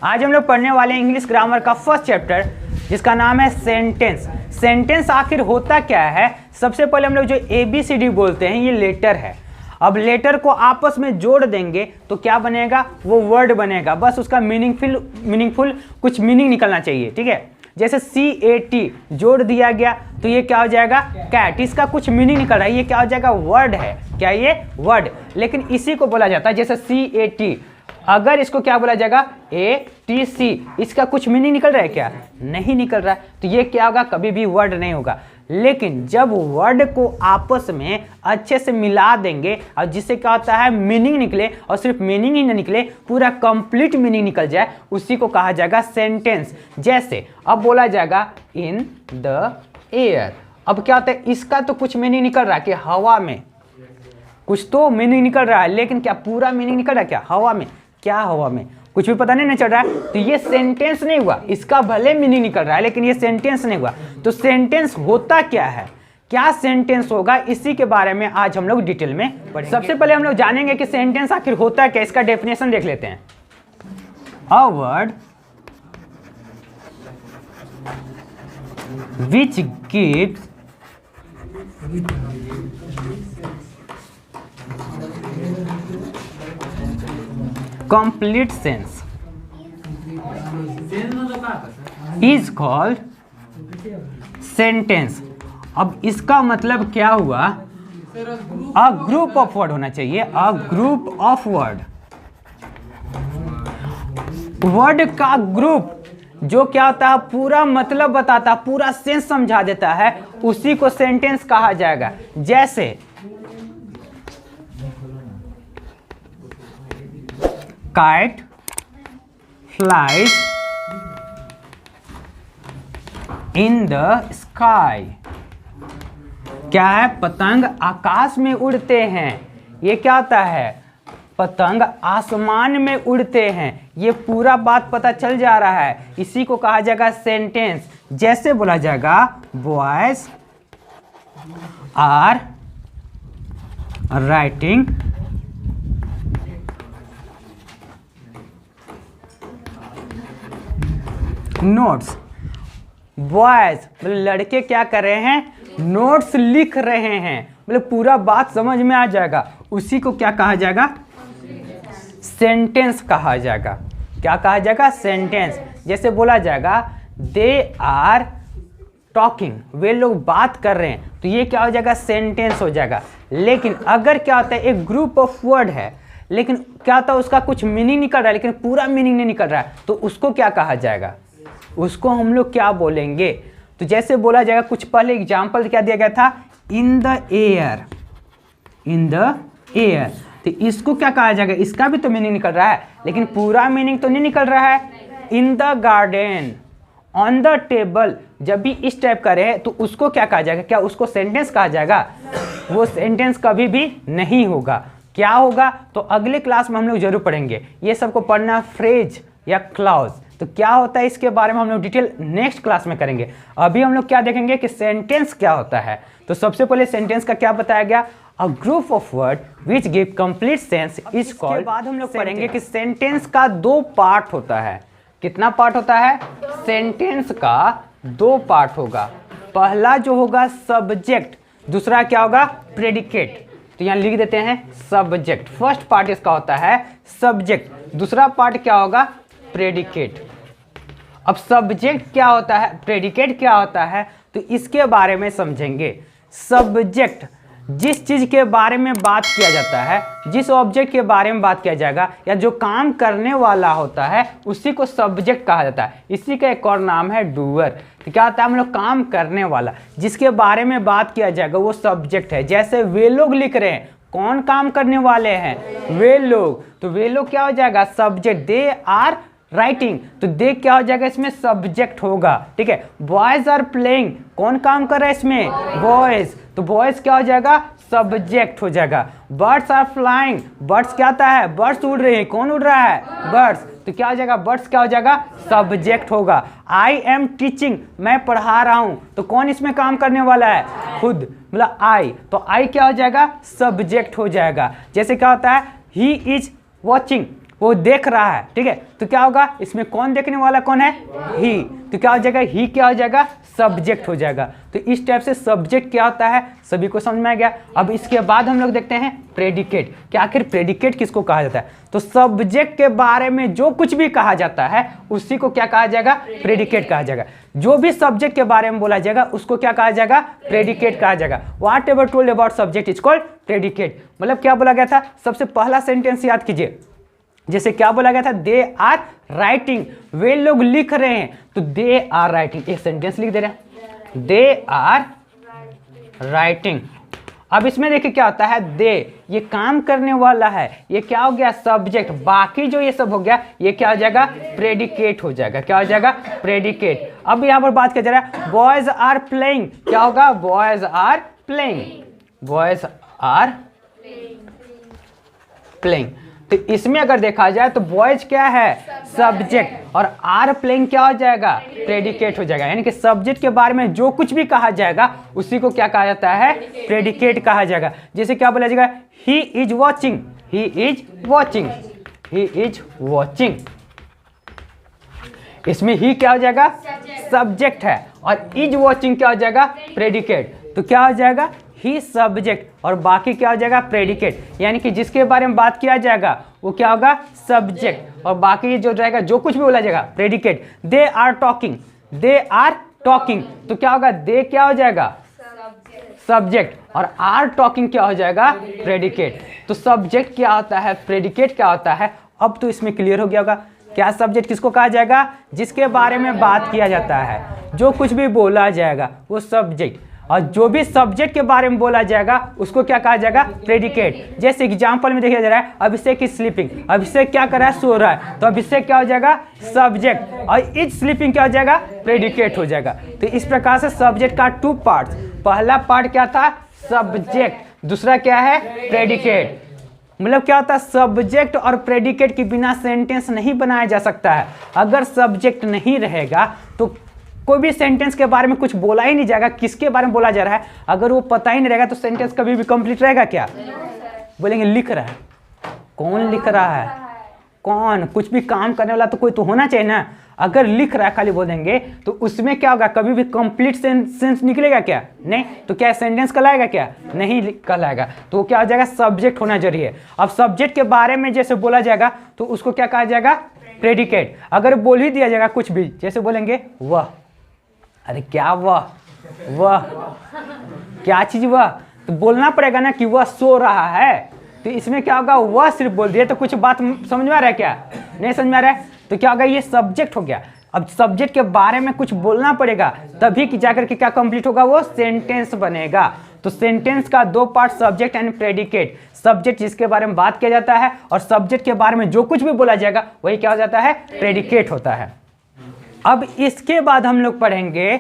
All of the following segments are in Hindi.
आज हम लोग पढ़ने वाले हैं इंग्लिश ग्रामर का फर्स्ट चैप्टर जिसका नाम है सेंटेंस। सेंटेंस आखिर होता क्या है? सबसे पहले हम लोग जो ABCD बोलते हैं ये लेटर है। अब लेटर को आपस में जोड़ देंगे तो क्या बनेगा? वो वर्ड बनेगा। बस उसका मीनिंगफुल कुछ मीनिंग निकलना चाहिए, ठीक है। जैसे CAT जोड़ दिया गया तो ये क्या हो जाएगा? कैट। इसका कुछ मीनिंग निकल रहा है, ये क्या हो जाएगा? वर्ड है। क्या ये? वर्ड। लेकिन इसी को बोला जाता है, जैसे CAT अगर इसको क्या बोला जाएगा? ATC। इसका कुछ मीनिंग निकल रहा है क्या? नहीं निकल रहा है, तो ये क्या होगा? कभी भी वर्ड नहीं होगा। लेकिन जब वर्ड को आपस में अच्छे से मिला देंगे और जिससे क्या होता है मीनिंग निकले, और सिर्फ मीनिंग ही न निकले, पूरा कंप्लीट मीनिंग निकल जाए, उसी को कहा जाएगा सेंटेंस। जैसे अब बोला जाएगा इन द एयर। अब क्या होता है? इसका तो कुछ मीनिंग निकल रहा है कि हवा में, कुछ तो मीनिंग निकल रहा है, लेकिन क्या पूरा मीनिंग निकल रहा है क्या? हवा में। क्या हवा में? कुछ भी पता नहीं चल रहा है, तो ये सेंटेंस नहीं हुआ। इसका भले मीनिंग निकल रहा है लेकिन ये सेंटेंस नहीं हुआ। तो सेंटेंस होता क्या है? क्या सेंटेंस होगा? इसी के बारे में आज हम लोग डिटेल में पढ़ेंगे। सबसे पहले हम लोग जानेंगे कि सेंटेंस आखिर होता क्या। इसका डेफिनेशन देख लेते हैं। A word which gives complete sense is called sentence। अब इसका मतलब क्या हुआ? अ ग्रुप ऑफ वर्ड होना चाहिए। A group of word, word का ग्रुप जो क्या होता है पूरा मतलब बताता, पूरा सेंस समझा देता है, उसी को सेंटेंस कहा जाएगा। जैसे kite flies in the sky. क्या है? पतंग आकाश में उड़ते हैं। ये क्या होता है? पतंग आसमान में उड़ते हैं। ये पूरा बात पता चल जा रहा है, इसी को कहा जाएगा सेंटेंस। जैसे बोला जाएगा boys are writing notes. Boys मतलब लड़के क्या कर रहे हैं? नोट्स लिख रहे हैं। मतलब पूरा बात समझ में आ जाएगा, उसी को क्या कहा जाएगा? सेंटेंस कहा जाएगा। क्या कहा जाएगा? सेंटेंस। जैसे बोला जाएगा दे आर टॉकिंग, वे लोग बात कर रहे हैं, तो ये क्या हो जाएगा? सेंटेंस हो जाएगा। लेकिन अगर क्या होता है एक ग्रुप ऑफ वर्ड है, लेकिन क्या होता है उसका कुछ मीनिंग निकल रहा है लेकिन पूरा मीनिंग नहीं निकल रहा है, तो उसको क्या कहा जाएगा? उसको हम लोग क्या बोलेंगे? तो जैसे बोला जाएगा, कुछ पहले एग्जाम्पल क्या दिया गया था? In the air. In the air, तो इसको क्या कहा जाएगा? इसका भी तो मीनिंग निकल रहा है लेकिन पूरा मीनिंग तो नहीं निकल रहा है। In the garden, on the table, जब भी इस टाइप का रहे तो उसको क्या कहा जाएगा? क्या उसको सेंटेंस कहा जाएगा? वो सेंटेंस कभी भी नहीं होगा। क्या होगा? तो अगले क्लास में हम लोग जरूर पढ़ेंगे। ये सबको पढ़ना फ्रेज या क्लॉज, तो क्या होता है इसके बारे में हम लोग डिटेल नेक्स्ट क्लास में करेंगे। अभी हम लोग क्या देखेंगे कि सेंटेंस क्या होता है। तो सबसे पहले सेंटेंस का क्या बताया गया? A group of word which give complete sense is called. इसके बाद हम लोग पढ़ेंगे कि सेंटेंस का दो पार्ट होता है। कितना पार्ट होता है? सेंटेंस का दो पार्ट होगा। पहला जो होगा सब्जेक्ट, दूसरा क्या होगा? प्रेडिकेट। तो यहाँ लिख देते हैं सब्जेक्ट। फर्स्ट पार्ट इसका होता है सब्जेक्ट, दूसरा पार्ट क्या होगा? प्रेडिकेट। अब सब्जेक्ट क्या होता है, प्रेडिकेट क्या होता है, तो इसके बारे में समझेंगे। सब्जेक्ट जिस चीज के बारे में बात किया जाता है, जिस ऑब्जेक्ट के बारे में बात किया जाएगा या जो काम करने वाला होता है, उसी को सब्जेक्ट कहा जाता है। इसी का एक और नाम है डूअर। तो क्या होता है? हम लोग काम करने वाला, जिसके बारे में बात किया जाएगा वो सब्जेक्ट है। जैसे वे लोग लिख रहे हैं, कौन काम करने वाले हैं? वे लोग। तो वे लोग क्या हो जाएगा? सब्जेक्ट। दे आर राइटिंग, तो दे क्या हो जाएगा? इसमें सब्जेक्ट होगा, ठीक है। बॉयज आर प्लेइंग, कौन काम कर रहा है इसमें? बॉयज, तो बॉयज क्या हो जाएगा? सब्जेक्ट हो जाएगा। बर्ड्स आर फ्लाइंग, बर्ड्स क्या आता है? बर्ड्स उड़ रहे हैं, कौन उड़ रहा है? बर्ड्स, तो क्या हो जाएगा? बर्ड्स क्या हो जाएगा? सब्जेक्ट होगा। आई एम टीचिंग, मैं पढ़ा रहा हूं, तो कौन इसमें काम करने वाला है? खुद, मतलब आई, तो आई क्या हो जाएगा? सब्जेक्ट हो जाएगा। जैसे क्या होता है? ही इज वॉचिंग, वो देख रहा है, ठीक है। तो क्या होगा, इसमें कौन देखने वाला कौन है, ही। तो क्या हो जाएगा, ही क्या हो जाएगा, सब्जेक्ट हो जाएगा। तो इस टाइप से सब्जेक्ट क्या होता है सभी को समझ में आ गया। अब इसके बाद हम लोग देखते हैं प्रेडिकेट, कि आखिर प्रेडिकेट किसको कहा जाता है। तो सब्जेक्ट के बारे में जो कुछ भी कहा जाता है उसी को क्या कहा जाएगा, प्रेडिकेट कहा जाएगा। जो भी सब्जेक्ट के बारे में बोला जाएगा उसको क्या कहा जाएगा, प्रेडिकेट कहा जाएगा। What ever told about subject is called predicate. मतलब क्या बोला गया था, सबसे पहला सेंटेंस याद कीजिए, जैसे क्या बोला गया था, दे आर राइटिंग, वे लोग लिख रहे हैं। तो दे आर राइटिंग, एक सेंटेंस लिख दे रहे हैं, दे आर राइटिंग। अब इसमें देखिए क्या होता है, दे ये काम करने वाला है, ये क्या हो गया, सब्जेक्ट। बाकी जो ये सब हो गया ये क्या हो जाएगा, प्रेडिकेट हो जाएगा। क्या हो जाएगा, प्रेडिकेट। अब यहाँ पर बात किया जा रहा है, बॉयज आर प्लेइंग, क्या होगा, boys are playing, boys are playing. तो इसमें अगर देखा जाए तो बॉयज क्या है, सब्जेक्ट, और आर प्लेइंग क्या हो जाएगा, प्रेडिकेट हो जाएगा। यानी कि सब्जेक्ट के बारे में जो कुछ भी कहा जाएगा उसी को क्या कहा जाता है, प्रेडिकेट कहा जाएगा। जैसे क्या बोला जाएगा, he is watching, he is watching, he is watching. इसमें ही क्या हो जाएगा, सब्जेक्ट है, और इज वॉचिंग क्या हो जाएगा, प्रेडिकेट। तो क्या हो जाएगा, ही सब्जेक्ट, और बाकी क्या हो जाएगा, प्रेडिकेट। यानी कि जिसके बारे में बात किया जाएगा वो क्या होगा, सब्जेक्ट, और बाकी जो रहेगा जो कुछ भी बोला जाएगा, predicate. They are talking, they are talking, तो क्या होगा, दे क्या हो जाएगा, सब्जेक्ट, और आर टॉकिंग क्या हो जाएगा, प्रेडिकेट। तो सब्जेक्ट क्या होता है, प्रेडिकेट क्या होता है, अब तो इसमें क्लियर हो गया होगा। क्या सब्जेक्ट किसको कहा जाएगा, जिसके बारे में बात किया जाता है, जो कुछ भी बोला जाएगा वो सब्जेक्ट, और जो भी सब्जेक्ट के बारे में बोला जाएगा उसको क्या कहा जाएगा, प्रेडिकेट। जैसे एग्जांपल में देखा जा रहा है, अभिषेक इज स्लीपिंग, अभिषेक क्या कर रहा है, सो रहा है, तो अभिषेक क्या हो जाएगा, सब्जेक्ट, और इज स्लीपिंग क्या हो जाएगा, प्रेडिकेट हो जाएगा। तो इस प्रकार से सब्जेक्ट का टू पार्ट्स, पहला पार्ट क्या था, सब्जेक्ट, दूसरा क्या है, प्रेडिकेट। मतलब क्या होता है, सब्जेक्ट और प्रेडिकेट के बिना सेंटेंस नहीं बनाया जा सकता है। अगर सब्जेक्ट नहीं रहेगा तो कोई भी सेंटेंस के बारे में कुछ बोला ही नहीं जाएगा, किसके बारे में बोला जा रहा है अगर वो पता ही नहीं रहेगा तो सेंटेंस कभी भी कंप्लीट रहेगा क्या। बोलेंगे लिख रहा है, कौन लिख रहा है, कौन, कुछ भी काम करने वाला तो कोई तो होना चाहिए ना। अगर लिख रहा है खाली बोल देंगे तो उसमें क्या होगा, कभी भी कंप्लीट सेंस निकलेगा क्या, नहीं। तो क्या सेंटेंस कहलाएगा क्या, नहीं कहलाएगा। तो क्या हो जाएगा, सब्जेक्ट होना जरूरी है। अब सब्जेक्ट के बारे में जैसे बोला जाएगा तो उसको क्या कहा जाएगा, प्रेडिकेट। अगर बोल ही दिया जाएगा कुछ भी, जैसे बोलेंगे वह, अरे क्या वह क्या चीज वह, तो बोलना पड़ेगा ना कि वह सो रहा है। तो इसमें क्या होगा, वह सिर्फ बोल दिया तो कुछ बात समझ में आ रहा है क्या, नहीं समझ में आ रहा है। तो क्या होगा, ये सब्जेक्ट हो गया। अब सब्जेक्ट के बारे में कुछ बोलना पड़ेगा तभी कि जाकर के क्या कंप्लीट होगा, वो सेंटेंस बनेगा। तो सेंटेंस का दो part, subject and predicate. Subject जिसके बारे में बात किया जाता है और सब्जेक्ट के बारे में जो कुछ भी बोला जाएगा वही क्या हो जाता है, प्रेडिकेट होता है। अब इसके बाद हम लोग पढ़ेंगे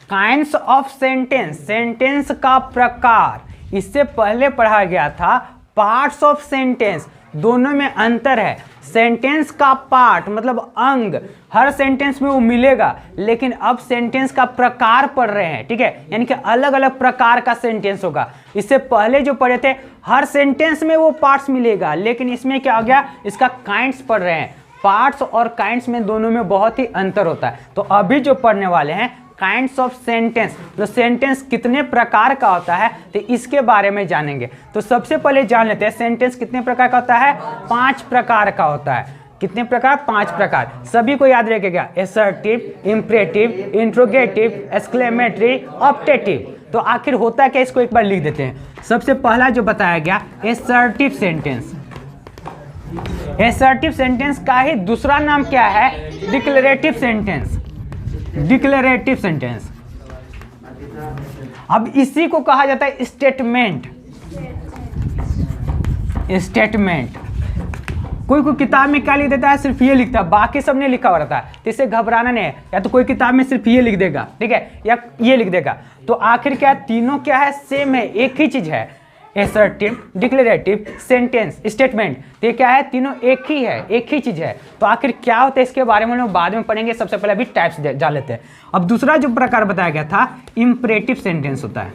काइंड्स ऑफ सेंटेंस, सेंटेंस का प्रकार। इससे पहले पढ़ा गया था पार्ट्स ऑफ सेंटेंस, दोनों में अंतर है। सेंटेंस का पार्ट मतलब अंग हर सेंटेंस में वो मिलेगा, लेकिन अब सेंटेंस का प्रकार पढ़ रहे हैं, ठीक है, यानी कि अलग अलग प्रकार का सेंटेंस होगा। इससे पहले जो पढ़े थे हर सेंटेंस में वो पार्ट्स मिलेगा, लेकिन इसमें क्या हो गया, इसका काइंड्स पढ़ रहे हैं। पार्ट्स और काइंड्स में दोनों में बहुत ही अंतर होता है। तो अभी जो पढ़ने वाले हैं काइंड्स ऑफ सेंटेंस, तो सेंटेंस कितने प्रकार का होता है तो इसके बारे में जानेंगे। तो सबसे पहले जान लेते हैं सेंटेंस कितने प्रकार का होता है, 5 प्रकार का होता है। कितने प्रकार, 5 प्रकार। सभी को याद रखेगा, assertive, imperative, interrogative, exclamatory, optative. तो आखिर होता क्या, इसको एक बार लिख देते हैं। सबसे पहला जो बताया गया एसर्टिव सेंटेंस। एसर्टिव सेंटेंस का ही दूसरा नाम क्या है, डिक्लेरेटिव सेंटेंस। Declarative sentence. अब इसी को कहा जाता है स्टेटमेंट। स्टेटमेंट कोई कोई किताब में क्या लिख देता है, सिर्फ ये लिखता है, बाकी सब नहीं लिखा हुआ रहता है। तो इसे घबराना नहीं है, या तो कोई किताब में सिर्फ ये लिख देगा, ठीक है, या ये लिख देगा। तो आखिर क्या है, तीनों क्या है, सेम है, एक ही चीज है। एसर्टिव, डिक्लेरेटिव, सेंटेंस, स्टेटमेंट, तो ये क्या है, तीनों एक ही है, एक ही चीज है। तो आखिर क्या होता है इसके बारे में हम बाद में पढ़ेंगे। सबसे पहले अभी टाइप्स जान लेते हैं। अब दूसरा जो प्रकार बताया गया था इंपरेटिव सेंटेंस होता है।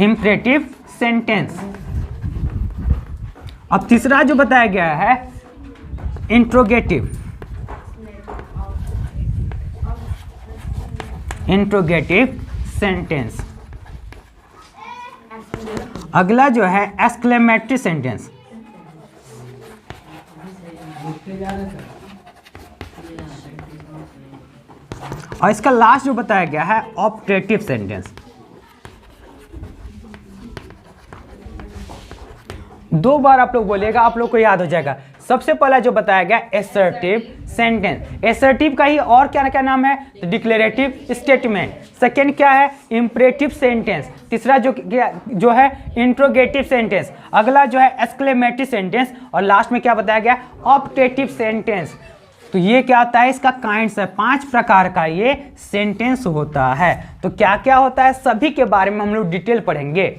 Imperative sentence. अब तीसरा जो बताया गया है इंट्रोगेटिव, इंट्रोगेटिव सेंटेंस। अगला जो है एक्सक्लेमेटरी सेंटेंस। और इसका लास्ट जो बताया गया है ऑप्टेटिव सेंटेंस। दो बार आप लोग बोलिएगा, आप लोग को याद हो जाएगा। सबसे पहला जो बताया गया एसर्टिव सेंटेंस। एसर्टिव का ही और क्या क्या नाम है, तो डिक्लेरेटिव स्टेटमेंट। सेकेंड क्या है, इंपरेटिव सेंटेंस। तीसरा जो है इंट्रोगेटिव सेंटेंस। अगला जो है एक्सक्लेमेटरी सेंटेंस। और लास्ट में क्या बताया गया, ऑप्टेटिव सेंटेंस। तो ये क्या होता है, इसका काइंड्स है, 5 प्रकार का ये सेंटेंस होता है। तो क्या क्या होता है सभी के बारे में हम लोग डिटेल पढ़ेंगे।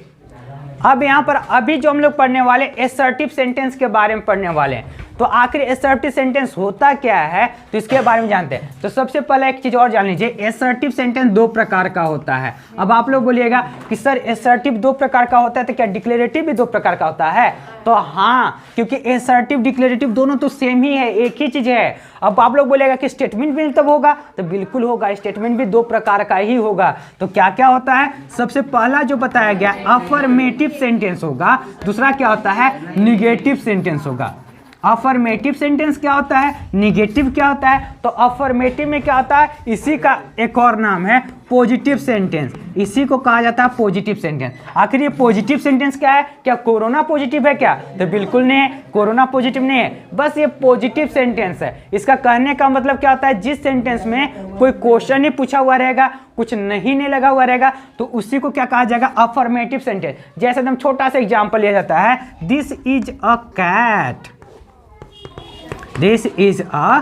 अब यहाँ पर अभी जो हम लोग पढ़ने वाले एसर्टिव सेंटेंस के बारे में पढ़ने वाले हैं। तो आखिर एसर्टिव सेंटेंस होता क्या है, तो इसके बारे में जानते हैं। तो सबसे पहले एक चीज और जान लीजिए, एसर्टिव सेंटेंस 2 प्रकार का होता है। अब आप लोग बोलिएगा कि सर एसर्टिव 2 प्रकार का होता है, तो क्या डिक्लेरेटिव भी 2 प्रकार का होता है? तो हाँ, क्योंकि एसर्टिव डिक्लेरेटिव दोनों तो सेम ही है, एक ही चीज है। अब आप लोग बोलेगा कि स्टेटमेंट भी तब होगा, तो बिल्कुल होगा, स्टेटमेंट भी 2 प्रकार का ही होगा। तो क्या क्या होता है, सबसे पहला जो बताया गया अफर्मेटिव सेंटेंस होगा। दूसरा क्या होता है, निगेटिव सेंटेंस होगा। अफर्मेटिव सेंटेंस क्या होता है, निगेटिव क्या होता है? तो अफर्मेटिव में क्या होता है, इसी का एक और नाम है पॉजिटिव सेंटेंस। इसी को कहा जाता है पॉजिटिव सेंटेंस। आखिर ये पॉजिटिव सेंटेंस क्या है, क्या कोरोना पॉजिटिव है क्या? तो बिल्कुल नहीं है, कोरोना पॉजिटिव नहीं है, बस ये पॉजिटिव सेंटेंस है। इसका कहने का मतलब क्या होता है, जिस सेंटेंस में कोई क्वेश्चन ही पूछा हुआ रहेगा, कुछ नहीं लगा हुआ रहेगा, तो उसी को क्या कहा जाएगा, अफर्मेटिव सेंटेंस। जैसे एकदम छोटा सा एग्जाम्पल लिया जाता है, this is a cat, this is a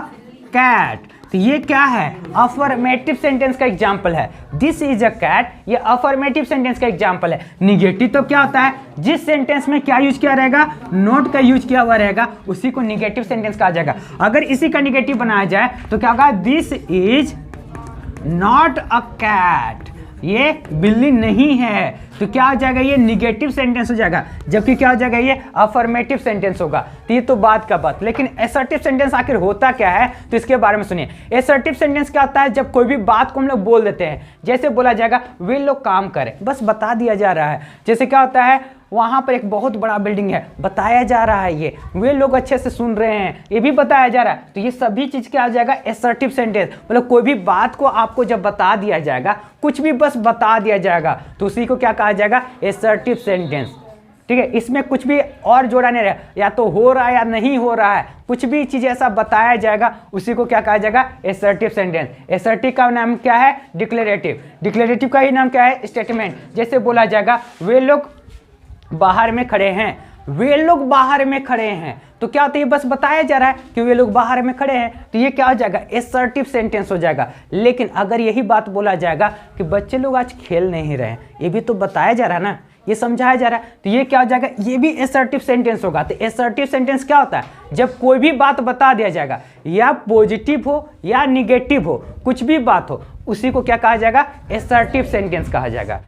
cat. तो ये क्या है, अफर्मेटिव सेंटेंस का एग्जाम्पल है। दिस इज अ कैट, ये अफर्मेटिव सेंटेंस का एग्जाम्पल है। निगेटिव तो क्या होता है, जिस सेंटेंस में क्या यूज किया रहेगा, नॉट का यूज किया हुआ रहेगा, उसी को निगेटिव सेंटेंस कहा जाएगा। अगर इसी का निगेटिव बनाया जाए तो क्या होगा, this is not a cat, ये बिल्ली नहीं है। तो क्या हो जाएगा, ये निगेटिव सेंटेंस हो जाएगा, जबकि क्या हो जाएगा, ये अफर्मेटिव सेंटेंस होगा। तो ये तो बात का बात। लेकिन एसर्टिव सेंटेंस आखिर होता क्या है, तो इसके बारे में सुनिए। एसर्टिव सेंटेंस क्या होता है, जब कोई भी बात को हम लोग बोल देते हैं, जैसे बोला जाएगा वे लोग काम करें, बस बता दिया जा रहा है। जैसे क्या होता है, वहां पर एक बहुत बड़ा बिल्डिंग है, बताया जा रहा है, ये वे लोग अच्छे से सुन रहे हैं, ये भी बताया जा रहा है। तो ये सभी चीज क्या आ जाएगा, एसर्टिव सेंटेंस। मतलब कोई भी बात को आपको जब बता दिया जाएगा, कुछ भी बस बता दिया जाएगा, तो उसी को क्या कहा जाएगा, एसर्टिव सेंटेंस। ठीक है, इसमें कुछ भी और जोड़ा नहीं रहा, या तो हो रहा है या नहीं हो रहा है, कुछ भी चीज ऐसा बताया जाएगा, उसी को क्या कहा जाएगा, एसर्टिव सेंटेंस। एसर्टिव का नाम क्या है, डिक्लेरेटिव। डिक्लेरेटिव का ही नाम क्या है, स्टेटमेंट। जैसे बोला जाएगा वे लोग बाहर में खड़े हैं, वे लोग बाहर में खड़े हैं, तो क्या होता है, बस बताया जा रहा है कि वे लोग बाहर में खड़े हैं, तो ये क्या हो जाएगा, एसर्टिव सेंटेंस हो जाएगा। लेकिन अगर यही बात बोला जाएगा कि बच्चे लोग आज खेल नहीं रहे हैं, ये भी तो बताया जा रहा है ना, ये समझाया जा रहा है, तो ये क्या हो जाएगा, ये भी एसर्टिव सेंटेंस होगा। तो एसर्टिव सेंटेंस क्या होता है, जब कोई भी बात बता दिया जाएगा, या पॉजिटिव हो या निगेटिव हो, कुछ भी बात हो, उसी को क्या कहा जाएगा, एसर्टिव सेंटेंस कहा जाएगा।